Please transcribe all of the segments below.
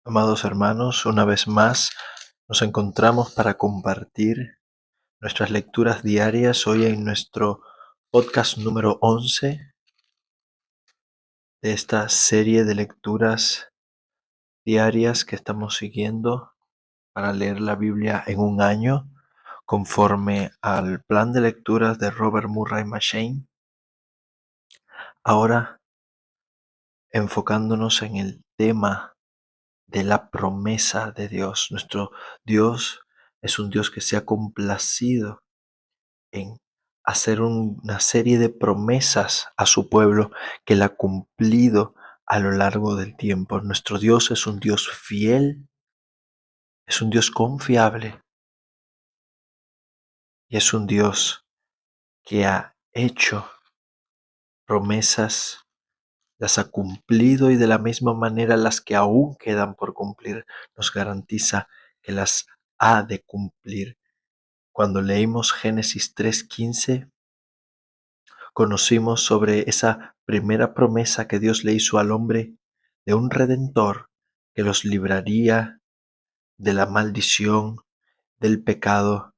Amados hermanos, una vez más nos encontramos para compartir nuestras lecturas diarias hoy en nuestro podcast número 11 de esta serie de lecturas diarias que estamos siguiendo para leer la Biblia en un año conforme al plan de lecturas de Robert Murray M'Cheyne. Ahora enfocándonos en el tema de la promesa de Dios. Nuestro Dios es un Dios que se ha complacido en hacer una serie de promesas a su pueblo que Él ha cumplido a lo largo del tiempo. Nuestro Dios es un Dios fiel, es un Dios confiable y es un Dios que ha hecho promesas, las ha cumplido y de la misma manera las que aún quedan por cumplir nos garantiza que las ha de cumplir. Cuando leímos Génesis 3:15, conocimos sobre esa primera promesa que Dios le hizo al hombre de un redentor que los libraría de la maldición, del pecado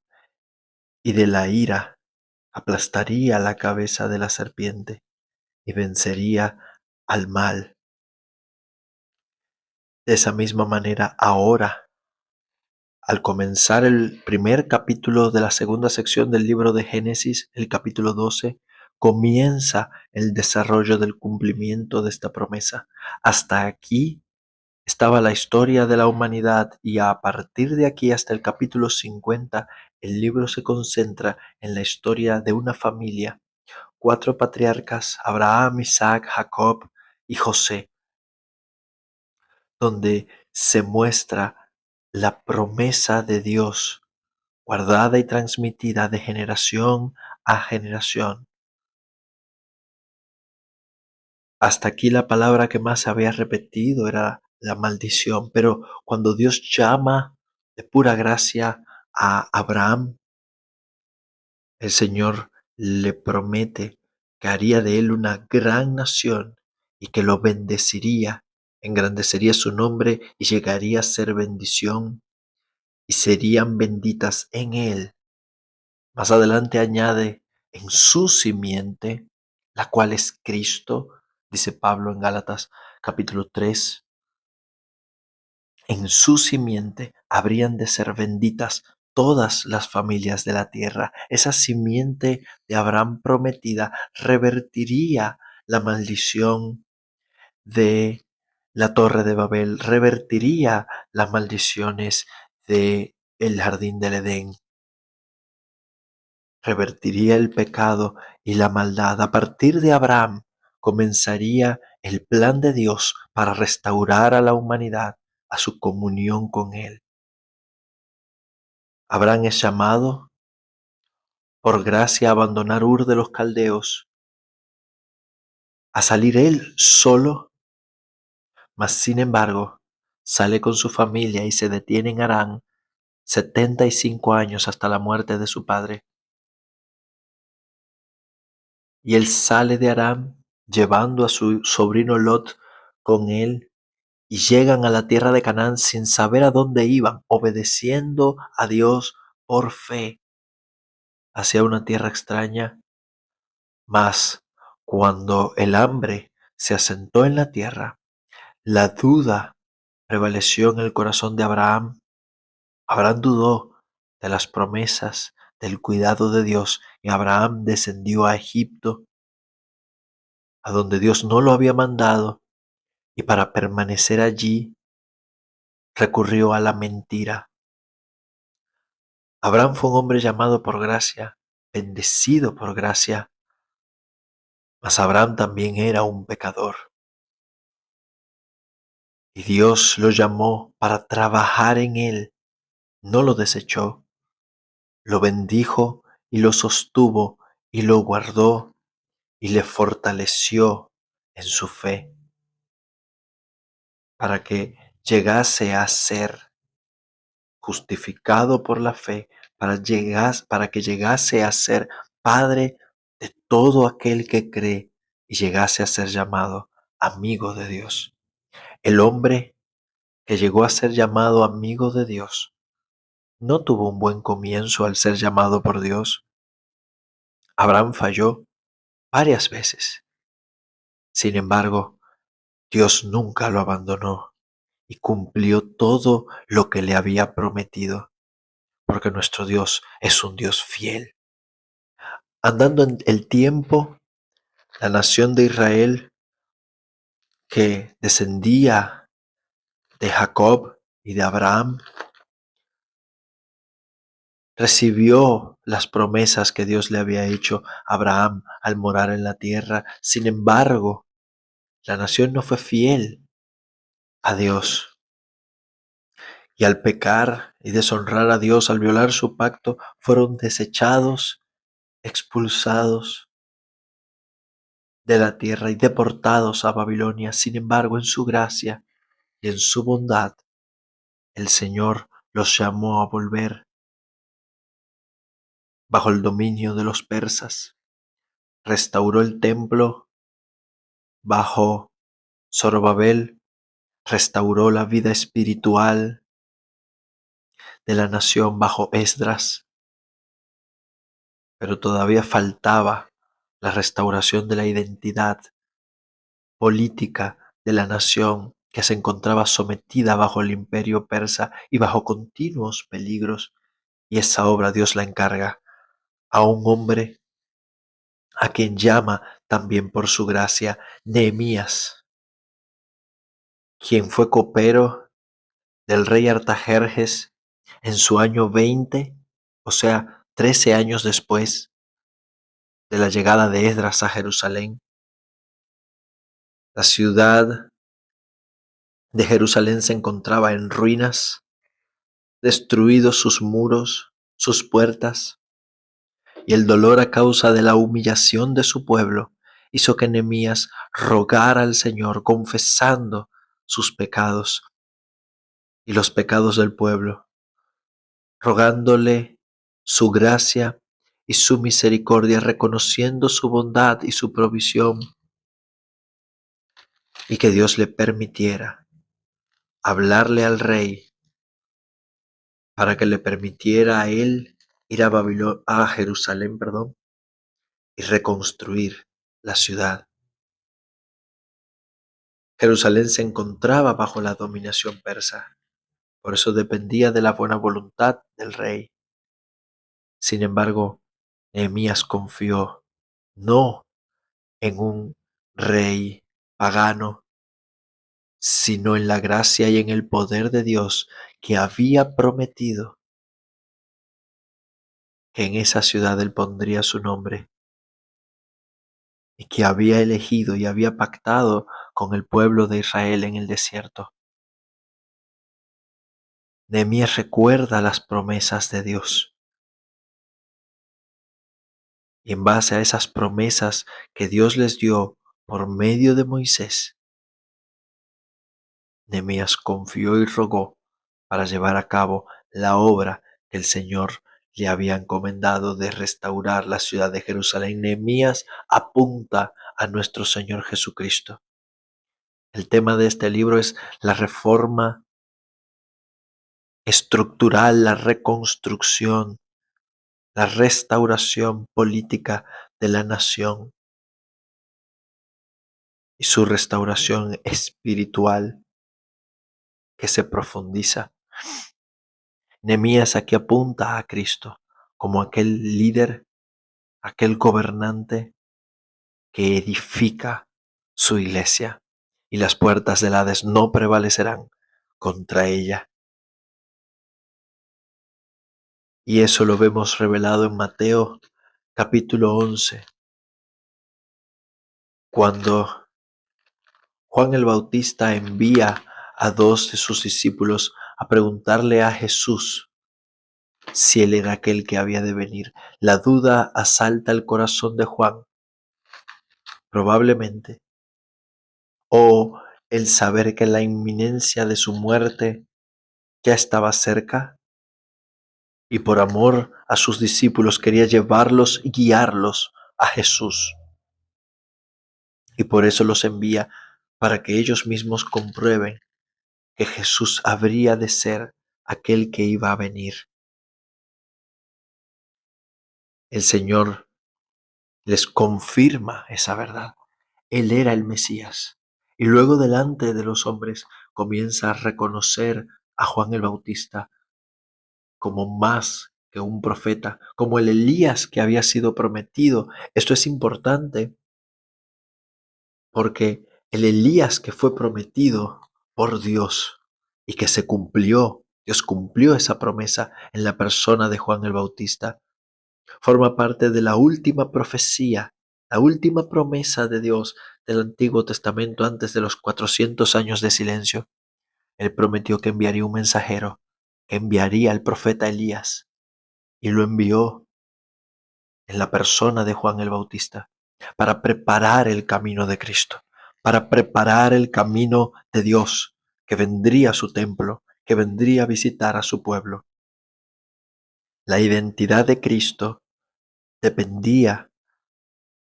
y de la ira, aplastaría la cabeza de la serpiente y vencería al mal. De esa misma manera, ahora, al comenzar el primer capítulo de la segunda sección del libro de Génesis, el capítulo 12, comienza el desarrollo del cumplimiento de esta promesa. Hasta aquí estaba la historia de la humanidad y a partir de aquí hasta el capítulo 50, el libro se concentra en la historia de una familia, 4 patriarcas, Abraham, Isaac, Jacob y José, donde se muestra la promesa de Dios guardada y transmitida de generación a generación. Hasta aquí la palabra que más se había repetido era la maldición, pero cuando Dios llama de pura gracia a Abraham, el Señor le promete que haría de él una gran nación y que lo bendeciría, engrandecería su nombre y llegaría a ser bendición y serían benditas en él. Más adelante añade en su simiente, la cual es Cristo, dice Pablo en Gálatas capítulo 3, en su simiente habrían de ser benditas todas las familias de la tierra. Esa simiente de Abraham prometida revertiría la maldición de la Torre de Babel, revertiría las maldiciones de el jardín del Edén, revertiría el pecado y la maldad. A partir de Abraham comenzaría el plan de Dios para restaurar a la humanidad a su comunión con Él. Abraham es llamado por gracia a abandonar Ur de los Caldeos, a salir él solo, mas sin embargo sale con su familia y se detiene en Harán 75 años hasta la muerte de su padre. Y él sale de Harán llevando a su sobrino Lot con él y llegan a la tierra de Canaán sin saber a dónde iban, obedeciendo a Dios por fe hacia una tierra extraña. Mas cuando el hambre se asentó en la tierra, la duda prevaleció en el corazón de Abraham. Abraham dudó de las promesas, del cuidado de Dios, y Abraham descendió a Egipto, a donde Dios no lo había mandado, y para permanecer allí recurrió a la mentira. Abraham fue un hombre llamado por gracia, bendecido por gracia, mas Abraham también era un pecador. Y Dios lo llamó para trabajar en él, no lo desechó, lo bendijo y lo sostuvo y lo guardó y le fortaleció en su fe para que llegase a ser justificado por la fe, para que llegase a ser padre de todo aquel que cree y llegase a ser llamado amigo de Dios. El hombre que llegó a ser llamado amigo de Dios, no tuvo un buen comienzo al ser llamado por Dios. Abraham falló varias veces. Sin embargo, Dios nunca lo abandonó y cumplió todo lo que le había prometido, porque nuestro Dios es un Dios fiel. Andando en el tiempo, la nación de Israel, que descendía de Jacob y de Abraham, recibió las promesas que Dios le había hecho a Abraham al morar en la tierra. Sin embargo, la nación no fue fiel a Dios. Y al pecar y deshonrar a Dios, al violar su pacto, fueron desechados, expulsados de la tierra y deportados a Babilonia. Sin embargo, en su gracia y en su bondad, el Señor los llamó a volver bajo el dominio de los persas. Restauró el templo bajo Zorobabel, restauró la vida espiritual de la nación bajo Esdras, pero todavía faltaba la restauración de la identidad política de la nación que se encontraba sometida bajo el imperio persa y bajo continuos peligros. Y esa obra Dios la encarga a un hombre a quien llama también por su gracia Nehemías, quien fue copero del rey Artajerjes en su año 20, o sea, 13 años después de la llegada de Esdras a Jerusalén. La ciudad de Jerusalén se encontraba en ruinas, destruidos sus muros, sus puertas, y el dolor a causa de la humillación de su pueblo hizo que Nehemías rogara al Señor confesando sus pecados y los pecados del pueblo, rogándole su gracia y su misericordia, reconociendo su bondad y su provisión, y que Dios le permitiera hablarle al rey para que le permitiera a él ir a Jerusalén, y reconstruir la ciudad. Jerusalén se encontraba bajo la dominación persa, por eso dependía de la buena voluntad del rey. Sin embargo, Nehemías confió no en un rey pagano, sino en la gracia y en el poder de Dios, que había prometido que en esa ciudad él pondría su nombre, y que había elegido y había pactado con el pueblo de Israel en el desierto. Nehemías recuerda las promesas de Dios, y en base a esas promesas que Dios les dio por medio de Moisés, Nehemías confió y rogó para llevar a cabo la obra que el Señor le había encomendado de restaurar la ciudad de Jerusalén. Nehemías apunta a nuestro Señor Jesucristo. El tema de este libro es la reforma estructural, la reconstrucción, la restauración política de la nación y su restauración espiritual que se profundiza. Nehemías aquí apunta a Cristo como aquel líder, aquel gobernante que edifica su iglesia, y las puertas del Hades no prevalecerán contra ella. Y eso lo vemos revelado en Mateo capítulo 11, cuando Juan el Bautista envía a dos de sus discípulos a preguntarle a Jesús si él era aquel que había de venir. La duda asalta el corazón de Juan, probablemente, o el saber que la inminencia de su muerte ya estaba cerca, y por amor a sus discípulos quería llevarlos y guiarlos a Jesús. Y por eso los envía para que ellos mismos comprueben que Jesús habría de ser aquel que iba a venir. El Señor les confirma esa verdad. Él era el Mesías. Y luego delante de los hombres comienza a reconocer a Juan el Bautista como más que un profeta, como el Elías que había sido prometido. Esto es importante porque el Elías que fue prometido por Dios y que se cumplió, Dios cumplió esa promesa en la persona de Juan el Bautista, forma parte de la última profecía, la última promesa de Dios del Antiguo Testamento antes de los 400 años de silencio. Él prometió que enviaría un mensajero, que enviaría al profeta Elías, y lo envió en la persona de Juan el Bautista para preparar el camino de Cristo, para preparar el camino de Dios, que vendría a su templo, que vendría a visitar a su pueblo. La identidad de Cristo dependía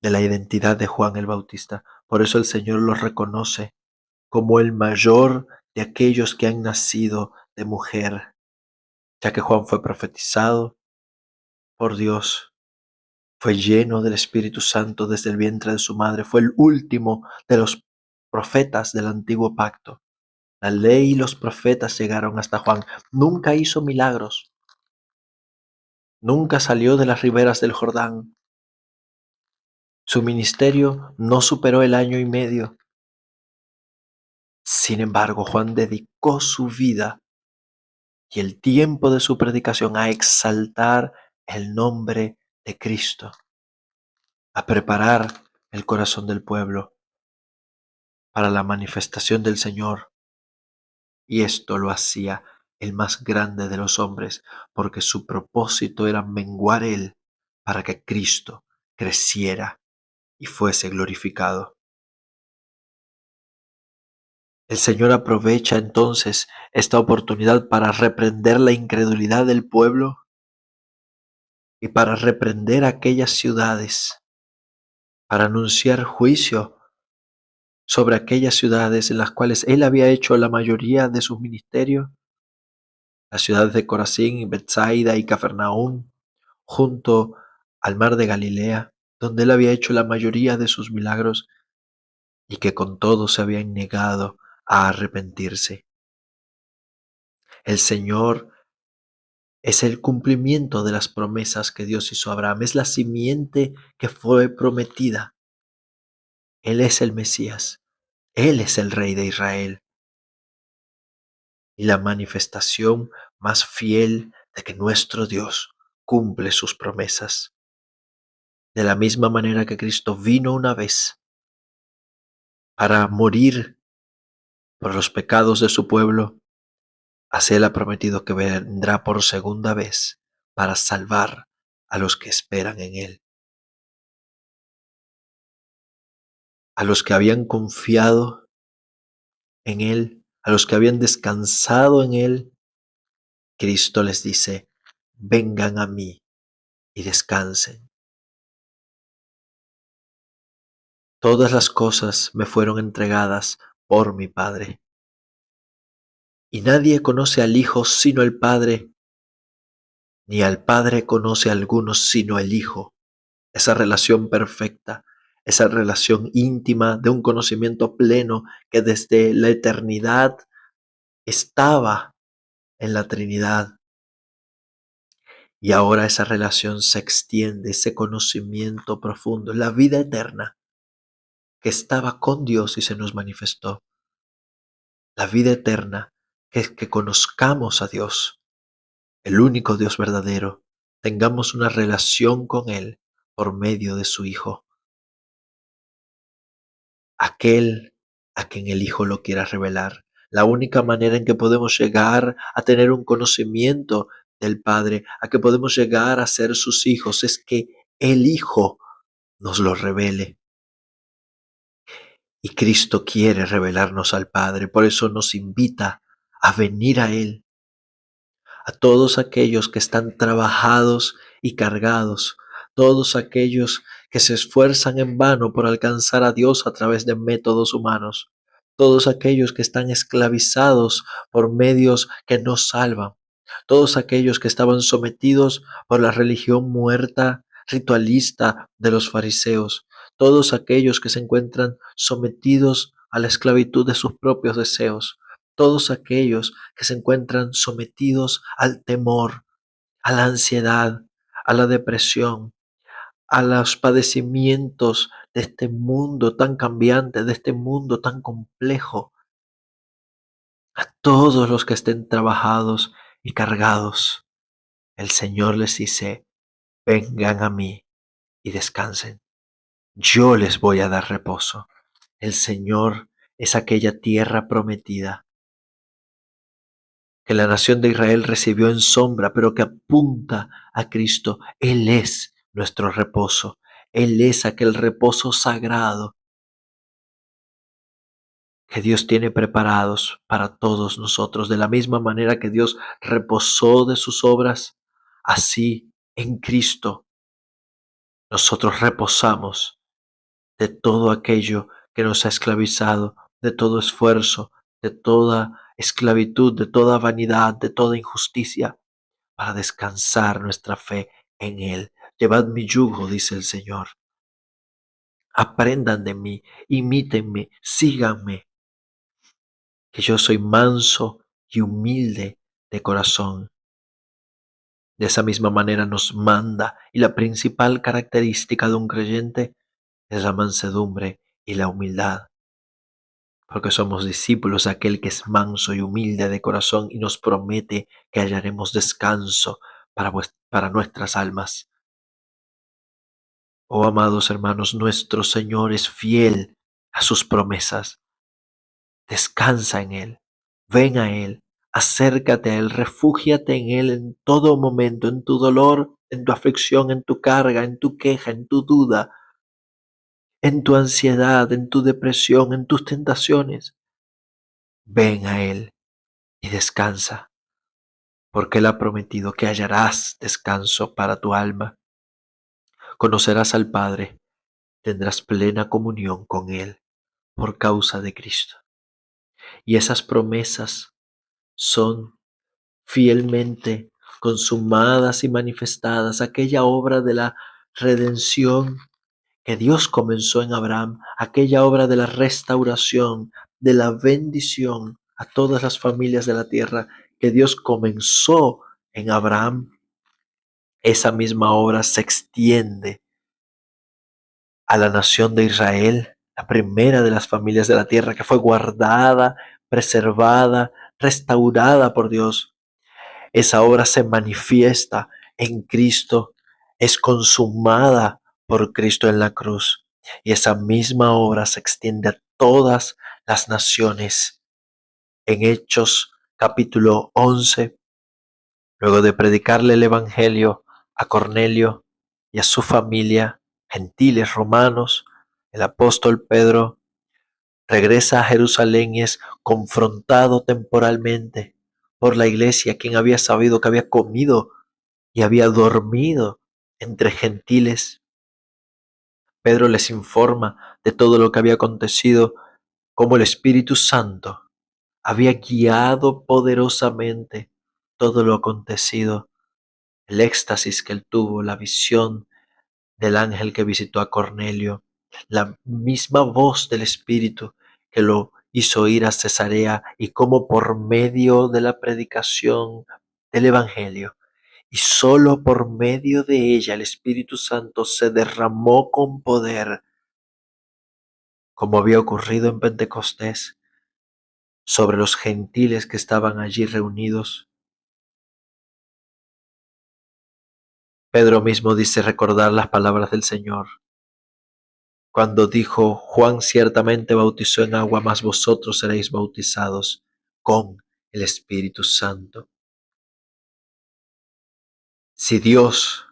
de la identidad de Juan el Bautista. Por eso el Señor lo reconoce como el mayor de aquellos que han nacido de mujer, ya que Juan fue profetizado por Dios, fue lleno del Espíritu Santo desde el vientre de su madre, fue el último de los profetas del antiguo pacto. La ley y los profetas llegaron hasta Juan. Nunca hizo milagros, nunca salió de las riberas del Jordán. Su ministerio no superó el año y medio. Sin embargo, Juan dedicó su vida y el tiempo de su predicación a exaltar el nombre de Cristo, a preparar el corazón del pueblo para la manifestación del Señor. Y esto lo hacía el más grande de los hombres, porque su propósito era menguar él para que Cristo creciera y fuese glorificado. El Señor aprovecha entonces esta oportunidad para reprender la incredulidad del pueblo y para reprender aquellas ciudades, para anunciar juicio sobre aquellas ciudades en las cuales Él había hecho la mayoría de sus ministerios, las ciudades de Corazín, Betsaida y Cafarnaúm, junto al mar de Galilea, donde Él había hecho la mayoría de sus milagros y que con todo se habían negado a arrepentirse. El Señor es el cumplimiento de las promesas que Dios hizo a Abraham, es la simiente que fue prometida. Él es el Mesías, Él es el Rey de Israel y la manifestación más fiel de que nuestro Dios cumple sus promesas. De la misma manera que Cristo vino una vez para morir por los pecados de su pueblo, así Él ha prometido que vendrá por segunda vez para salvar a los que esperan en Él. A los que habían confiado en Él, a los que habían descansado en Él, Cristo les dice, vengan a mí y descansen. Todas las cosas me fueron entregadas por mi Padre. Y nadie conoce al Hijo sino el Padre, ni al Padre conoce a alguno sino el Hijo. Esa relación perfecta, esa relación íntima de un conocimiento pleno que desde la eternidad estaba en la Trinidad. Y ahora esa relación se extiende, ese conocimiento profundo, la vida eterna que estaba con Dios y se nos manifestó. La vida eterna, que es que conozcamos a Dios, el único Dios verdadero, tengamos una relación con Él por medio de su Hijo, aquel a quien el Hijo lo quiera revelar. La única manera en que podemos llegar a tener un conocimiento del Padre, a que podemos llegar a ser sus hijos, es que el Hijo nos lo revele. Y Cristo quiere revelarnos al Padre, por eso nos invita a venir a Él, a todos aquellos que están trabajados y cargados, todos aquellos que se esfuerzan en vano por alcanzar a Dios a través de métodos humanos. todos aquellos que están esclavizados por medios que no salvan, todos aquellos que estaban sometidos por la religión muerta, ritualista de los fariseos, todos aquellos que se encuentran sometidos a la esclavitud de sus propios deseos, todos aquellos que se encuentran sometidos al temor, a la ansiedad, a la depresión, a los padecimientos de este mundo tan cambiante, de este mundo tan complejo, a todos los que estén trabajados y cargados. El Señor les dice, vengan a mí y descansen. Yo les voy a dar reposo. El Señor es aquella tierra prometida que la nación de Israel recibió en sombra, pero que apunta a Cristo. Él es nuestro reposo. Él es aquel reposo sagrado que Dios tiene preparados para todos nosotros. De la misma manera que Dios reposó de sus obras, así en Cristo nosotros reposamos de todo aquello que nos ha esclavizado, de todo esfuerzo, de toda esclavitud, de toda vanidad, de toda injusticia, para descansar nuestra fe en Él. Llevad mi yugo, dice el Señor. Aprendan de mí, imítenme, síganme, que yo soy manso y humilde de corazón. De esa misma manera nos manda, y la principal característica de un creyente es la mansedumbre y la humildad, porque somos discípulos de aquel que es manso y humilde de corazón y nos promete que hallaremos descanso para nuestras almas. Oh amados hermanos, nuestro Señor es fiel a sus promesas. Descansa en Él, ven a Él, acércate a Él, refúgiate en Él en todo momento, en tu dolor, en tu aflicción, en tu carga, en tu queja, en tu duda, en tu ansiedad, en tu depresión, en tus tentaciones. Ven a Él y descansa, porque Él ha prometido que hallarás descanso para tu alma. Conocerás al Padre, tendrás plena comunión con Él por causa de Cristo. Y esas promesas son fielmente consumadas y manifestadas, aquella obra de la redención que Dios comenzó en Abraham, aquella obra de la restauración, de la bendición a todas las familias de la tierra que Dios comenzó en Abraham, esa misma obra se extiende a la nación de Israel, la primera de las familias de la tierra que fue guardada, preservada, restaurada por Dios. Esa obra se manifiesta en Cristo, es consumada por Cristo en la cruz. Y esa misma obra se extiende a todas las naciones. En Hechos capítulo 11, luego de predicarle el Evangelio a Cornelio y a su familia, gentiles romanos, el apóstol Pedro regresa a Jerusalén y es confrontado temporalmente por la iglesia, quien había sabido que había comido y había dormido entre gentiles. Pedro les informa de todo lo que había acontecido, cómo el Espíritu Santo había guiado poderosamente todo lo acontecido, el éxtasis que él tuvo, la visión del ángel que visitó a Cornelio, la misma voz del Espíritu que lo hizo ir a Cesarea y cómo por medio de la predicación del Evangelio y solo por medio de ella el Espíritu Santo se derramó con poder, como había ocurrido en Pentecostés, sobre los gentiles que estaban allí reunidos. Pedro mismo dice recordar las palabras del Señor cuando dijo, Juan ciertamente bautizó en agua, mas vosotros seréis bautizados con el Espíritu Santo. Si Dios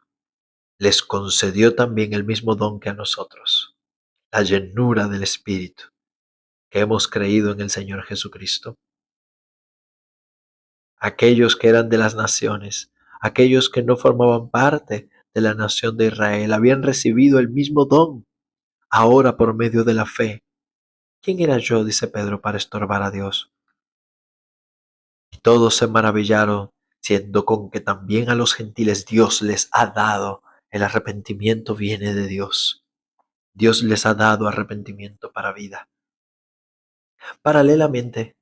les concedió también el mismo don que a nosotros, la llenura del Espíritu, que hemos creído en el Señor Jesucristo, aquellos que eran de las naciones, aquellos que no formaban parte de la nación de Israel, habían recibido el mismo don, ahora por medio de la fe. ¿Quién era yo, dice Pedro, para estorbar a Dios? Y todos se maravillaron, siendo con que también a los gentiles Dios les ha dado. El arrepentimiento viene de Dios. Dios les ha dado arrepentimiento para vida. Paralelamente,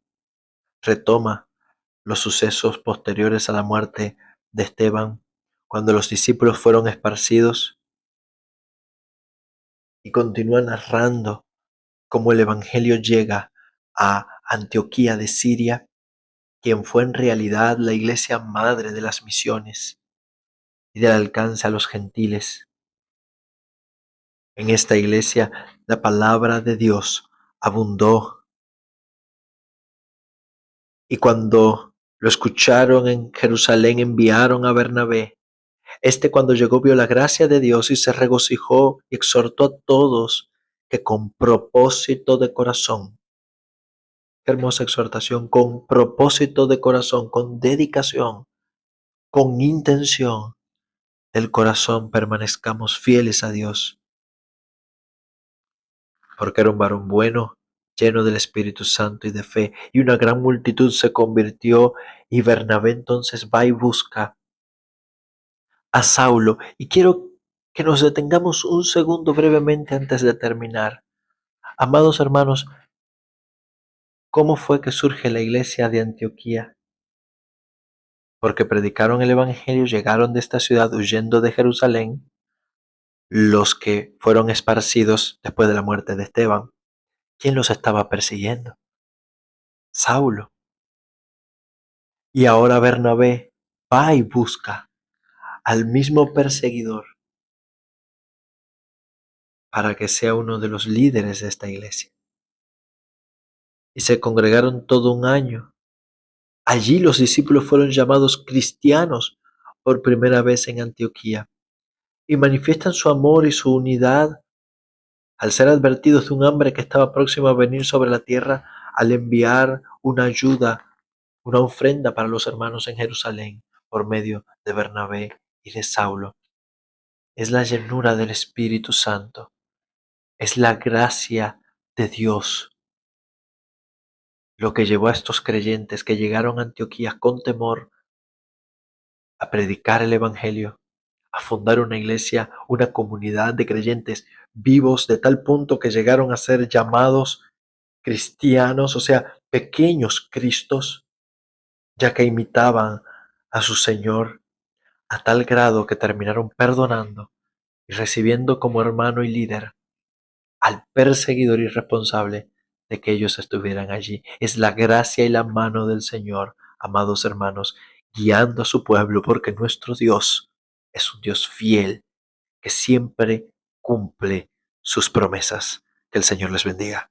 retoma los sucesos posteriores a la muerte de Esteban, cuando los discípulos fueron esparcidos, y continúa narrando cómo el Evangelio llega a Antioquía de Siria, quien fue en realidad la iglesia madre de las misiones y del alcance a los gentiles. En esta iglesia la palabra de Dios abundó, y cuando lo escucharon en Jerusalén enviaron a Bernabé. Cuando llegó vio la gracia de Dios y se regocijó y exhortó a todos que con propósito de corazón, qué hermosa exhortación, con propósito de corazón, con dedicación, con intención del corazón permanezcamos fieles a Dios, porque era un varón bueno, lleno del Espíritu Santo y de fe, y una gran multitud se convirtió, y Bernabé entonces va y busca a Saulo. Y quiero que nos detengamos un segundo brevemente antes de terminar. Amados hermanos, ¿cómo fue que surge la iglesia de Antioquía? Porque predicaron el Evangelio, llegaron de esta ciudad huyendo de Jerusalén, los que fueron esparcidos después de la muerte de Esteban. ¿Quién los estaba persiguiendo? Saulo. Y ahora Bernabé va y busca al mismo perseguidor para que sea uno de los líderes de esta iglesia. Y se congregaron todo un año. Allí los discípulos fueron llamados cristianos por primera vez en Antioquía y manifiestan su amor y su unidad al ser advertidos de un hambre que estaba próximo a venir sobre la tierra, al enviar una ayuda, una ofrenda para los hermanos en Jerusalén por medio de Bernabé y de Saulo. Es la llenura del Espíritu Santo, es la gracia de Dios lo que llevó a estos creyentes que llegaron a Antioquía con temor a predicar el Evangelio, a fundar una iglesia, una comunidad de creyentes vivos de tal punto que llegaron a ser llamados cristianos, o sea, pequeños Cristos, ya que imitaban a su Señor a tal grado que terminaron perdonando y recibiendo como hermano y líder al perseguidor irresponsable de que ellos estuvieran allí. Es la gracia y la mano del Señor, amados hermanos, guiando a su pueblo, porque nuestro Dios es un Dios fiel que siempre cumple sus promesas. Que el Señor les bendiga.